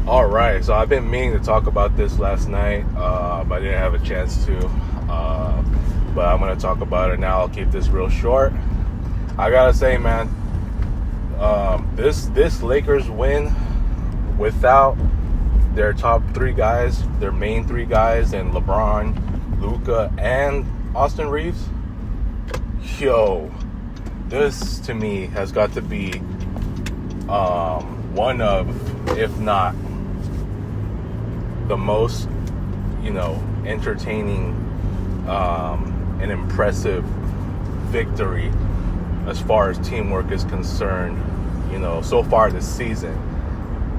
All right, so I've been meaning to talk about this last night, but I didn't have a chance to. But I'm gonna talk about it now. I'll keep this real short. I gotta say, man, this Lakers win without their top three guys, their main three guys, and LeBron, Luka, and Austin Reaves. Yo, this to me has got to be one of, if not the most, entertaining and impressive victory as far as teamwork is concerned, so far this season,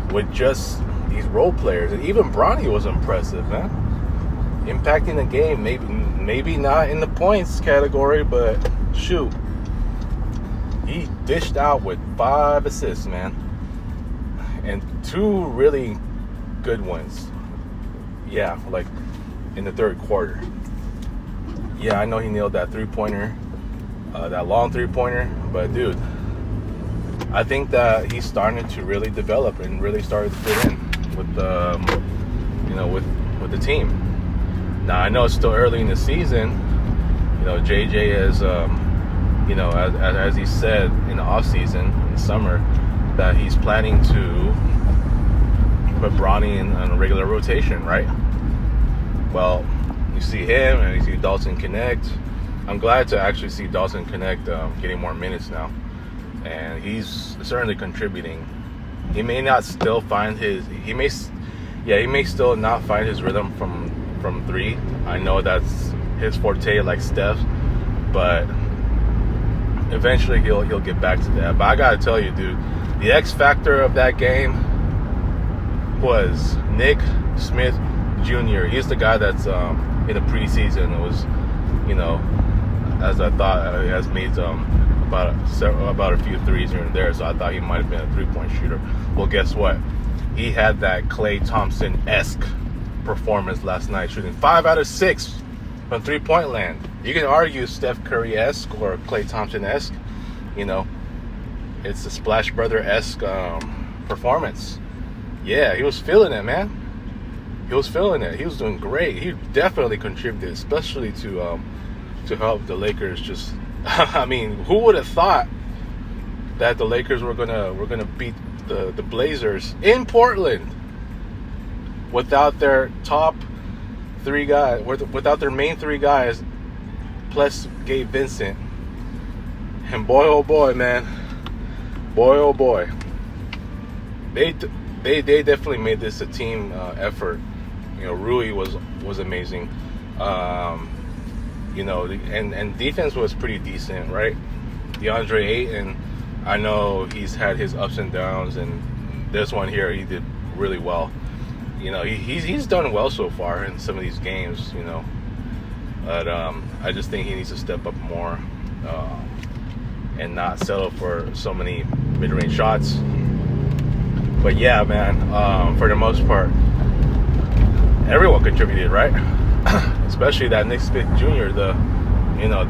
with just these role players. And even Bronny was impressive, man. Impacting the game, maybe not in the points category, but shoot, he dished out with 5 assists, man, and 2 really good ones. Yeah, like in the third quarter. Yeah, I know he nailed that three-pointer, that long three-pointer, but dude, I think that he's starting to really develop and really started to fit in with the, with the team. Now I know it's still early in the season. JJ is, as he said in the off season, in the summer, that he's planning to put Bronny in on a regular rotation, right? Well, you see him and you see Dalton Connect. I'm glad to actually see Dalton Connect getting more minutes now, and he's certainly contributing. He may not still find he may still not find his rhythm from 3. I know that's his forte, like Steph, but eventually he'll get back to that. But I gotta tell you, dude, the X factor of that game was Nick Smith Jr. He's the guy that's in the preseason was, as I thought, has made about a few threes here and there. So I thought he might have been a 3-point shooter. Well, guess what? He had that Klay Thompson-esque performance last night, shooting 5 out of 6 from 3-point land. You can argue Steph Curry-esque or Klay Thompson-esque. It's a Splash Brother-esque performance. Yeah, he was feeling it, man. He was feeling it. He was doing great. He definitely contributed, especially to help the Lakers. Just, I mean, who would have thought that the Lakers were gonna beat the Blazers in Portland without their top 3 guys, without their main 3 guys, plus Gabe Vincent. And boy, oh boy, man, boy, oh boy, they definitely made this a team effort. Rui was amazing. And defense was pretty decent, right? DeAndre Ayton, I know he's had his ups and downs, and this one here he did really well. He's done well so far in some of these games, but I just think he needs to step up more and not settle for so many mid-range shots. But yeah, man, for the most part, everyone contributed, right? Especially that Nick Smith Jr., the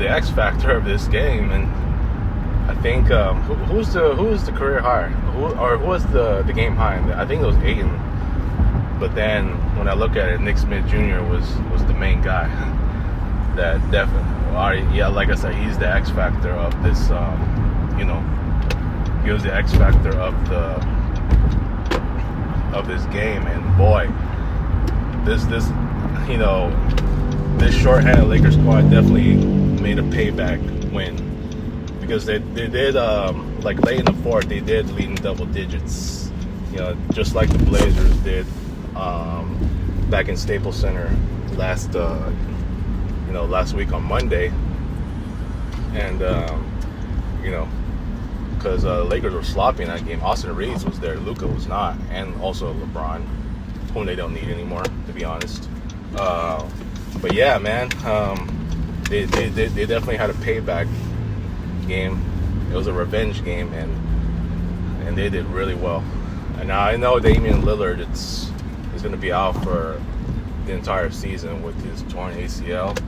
X factor of this game. And I think who's the career high? Who was the game high? I think it was Ayton. But then when I look at it, Nick Smith Jr. was the main guy. That definitely, yeah, like I said, he's the X factor of this. He was the X factor of this game, and boy, this shorthanded Lakers squad definitely made a payback win, because they did like late in the fourth, they did lead in double digits, just like the Blazers did back in Staples Center last week on Monday, and because the Lakers were sloppy in that game. Austin Reaves was there, Luka was not, and also LeBron, whom they don't need anymore, to be honest. But yeah, man, they definitely had a payback game. It was a revenge game, and they did really well. And now I know Damian Lillard is going to be out for the entire season with his torn ACL.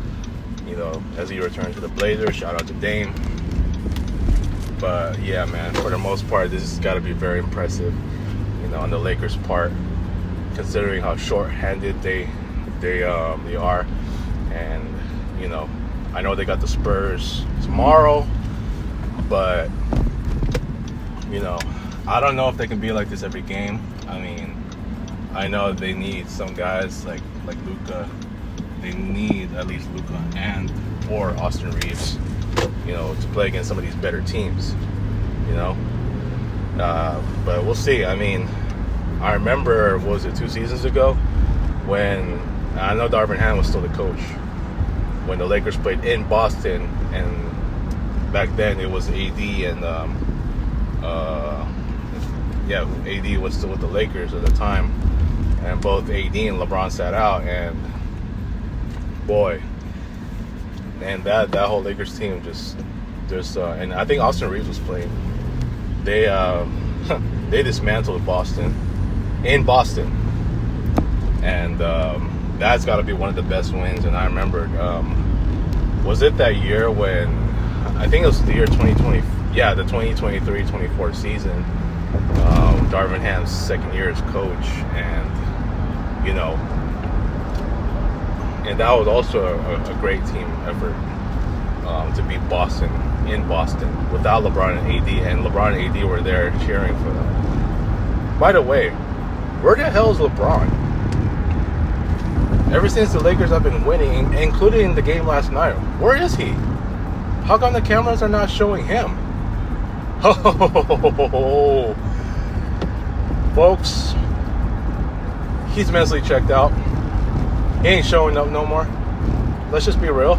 As he returns to the Blazers. Shout out to Dame. But yeah, man, for the most part, this has got to be very impressive, on the Lakers' part. considering how short-handed they are. And I know they got the Spurs tomorrow, but I don't know if they can be like this every game. I mean, I know they need some guys like Luka. They need at least Luka or Austin Reaves, to play against some of these better teams, But we'll see. I mean, I remember, was it 2 seasons ago, when I know Darvin Ham was still the coach, when the Lakers played in Boston, and back then it was AD and AD was still with the Lakers at the time, and both AD and LeBron sat out, and boy, and that whole Lakers team just and I think Austin Reaves was playing. They they dismantled Boston in Boston, and that's got to be one of the best wins. And I remember, was it that year when, I think it was the year 2020, yeah, the 2023-24 season, Darvin Ham's second year as coach, and and that was also a great team effort, to beat Boston in Boston without LeBron and AD, and LeBron and AD were there cheering for them. By the way, where the hell is LeBron? Ever since the Lakers have been winning, including the game last night, where is he? How come the cameras are not showing him? Oh, folks, he's mentally checked out. He ain't showing up no more. Let's just be real.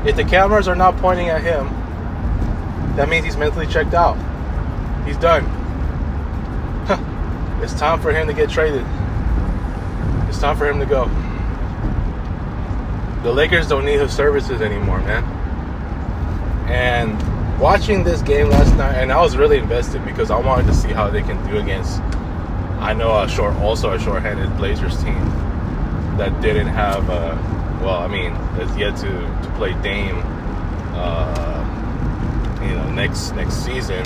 If the cameras are not pointing at him, that means he's mentally checked out. He's done. It's time for him to get traded. It's time for him to go. The Lakers don't need his services anymore, man. And watching this game last night, and I was really invested because I wanted to see how they can do against, I know, a short-handed Blazers team that didn't have is yet to play Dame next season.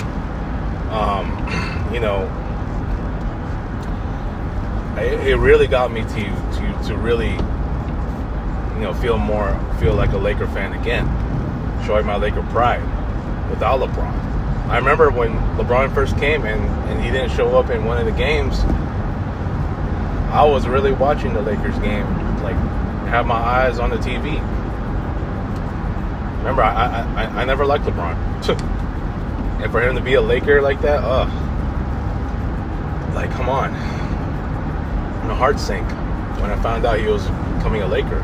It really got me to really feel like a Laker fan again, showing my Laker pride without LeBron. I remember when LeBron first came and he didn't show up in one of the games, I was really watching the Lakers game, like, have my eyes on the TV. Remember, I never liked LeBron. And for him to be a Laker like that, like, come on. My heart sank when I found out he was becoming a Laker.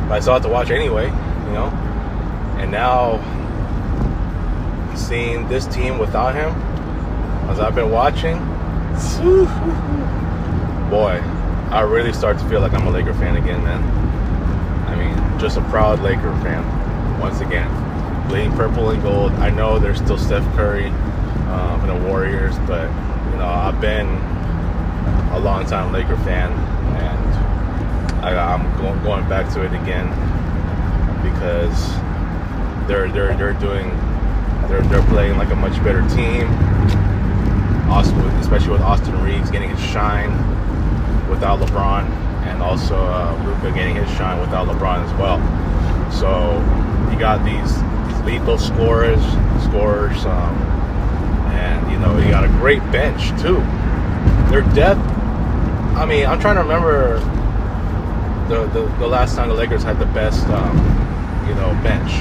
But I still had to watch anyway, And now, seeing this team without him, as I've been watching, boy, I really start to feel like I'm a Laker fan again, man. I mean, just a proud Laker fan, once again. Bleeding purple and gold. I know there's still Steph Curry and the Warriors, but, I've been a long-time Laker fan, and I'm going back to it again because they're playing like a much better team. Especially with Austin Reaves getting his shine without LeBron, and also Luka getting his shine without LeBron as well. So you got these lethal scorers, and you got a great bench too. Their depth. I mean, I'm trying to remember the last time the Lakers had the best bench.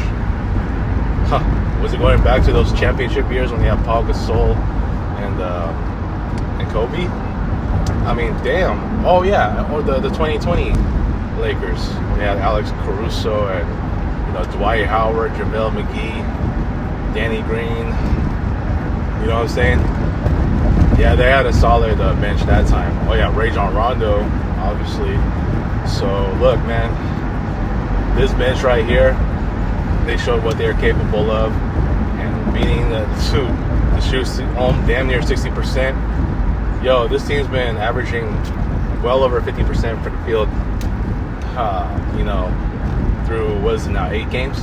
Was it going back to those championship years when they had Paul Gasol and Kobe? I mean, damn. Oh yeah, or the 2020 Lakers. They had Alex Caruso and Dwight Howard, JaVale McGee, Danny Green. You know what I'm saying? Yeah, they had a solid bench that time. Oh yeah, Rajon Rondo, obviously. So look, man, this bench right here, they showed what they're capable of, and beating the shoots damn near 60%. Yo, this team's been averaging well over 50% for the field, through, what is it now, 8 games?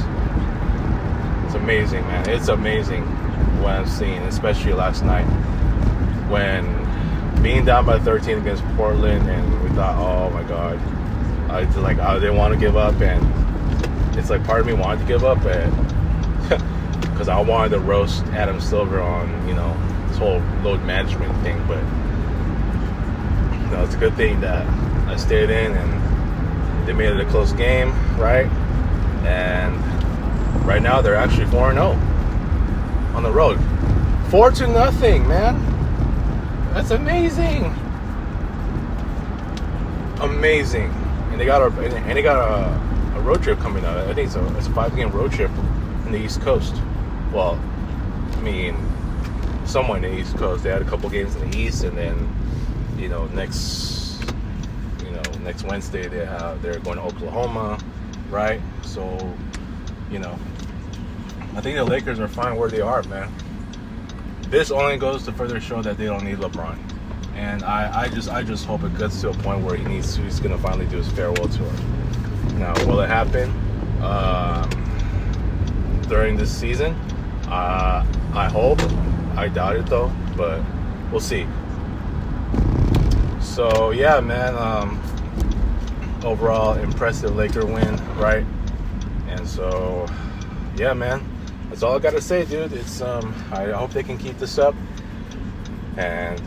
It's amazing, man. It's amazing what I'm seeing, especially last night when being down by 13 against Portland, and we thought, oh my God, I didn't want to give up, and it's like part of me wanted to give up, because I wanted to roast Adam Silver on this whole load management thing, but it's a good thing that I stayed in, and they made it a close game, right? And right now they're actually 4-0 on the road, 4-0, man. That's amazing. And they got a road trip coming up. I think it's a 5-game road trip in the East Coast. Well, I mean, somewhere in the East Coast. They had a couple games in the East, and then next Wednesday they're going to Oklahoma, right? So I think the Lakers are fine where they are, man. This only goes to further show that they don't need LeBron, and I just hope it gets to a point where he's gonna finally do his farewell tour. Now, will it happen during this season? I hope. I doubt it though, but we'll see. So yeah, man. Overall impressive Laker win, right? And so yeah, man. That's all I gotta say, dude. It's I hope they can keep this up, and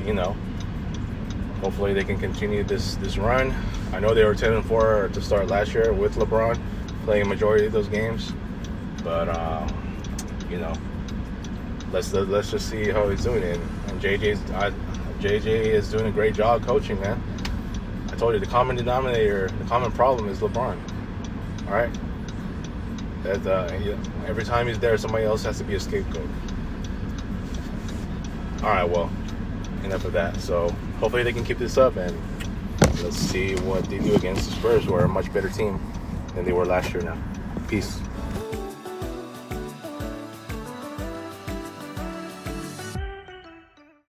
hopefully they can continue this run. I know they were 10-4 to start last year with LeBron playing a majority of those games, but let's just see how he's doing it. And JJ is doing a great job coaching, man. I told you the common problem is LeBron. All right. Every time he's there, somebody else has to be a scapegoat. All right, well, enough of that. So hopefully they can keep this up, and let's see what they do against the Spurs, who are a much better team than they were last year now. Peace.